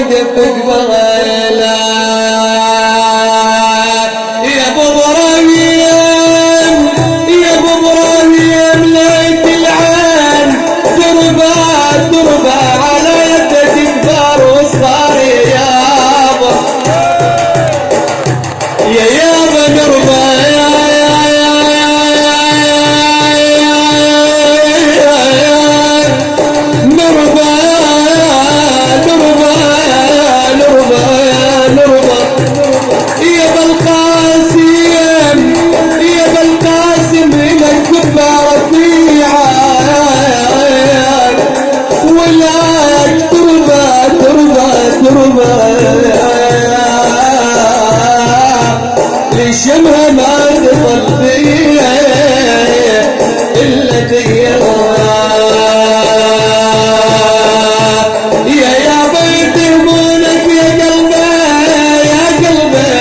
ودفق بغيلا يا ابو ابراهيم يا ابو ابراهيم ليت العين دربه دربه على يدك كبار وصغار يابا يا يابا دربه لشمها ما تظل فيها إلا يا بيت همونك يا قلبي يا قلبي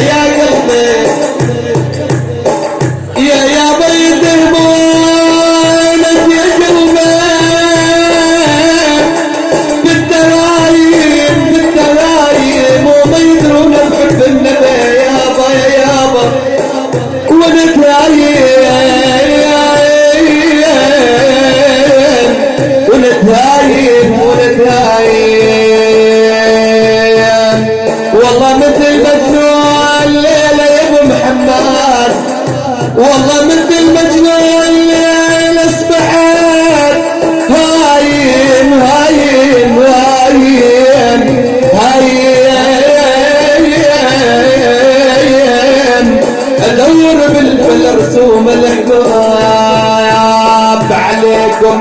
يا قلبي يا بيت همونك يا قلبي بالدرايم بالدرايم وما يدرون بحب النبي يابا يابا ونتهايم والله مثل مجنون الليلة يا ابو محمد والله مثل مجنون الليلة اسبحت هايم هايم هايم هايم ادور بالرسوم الحباب عليكم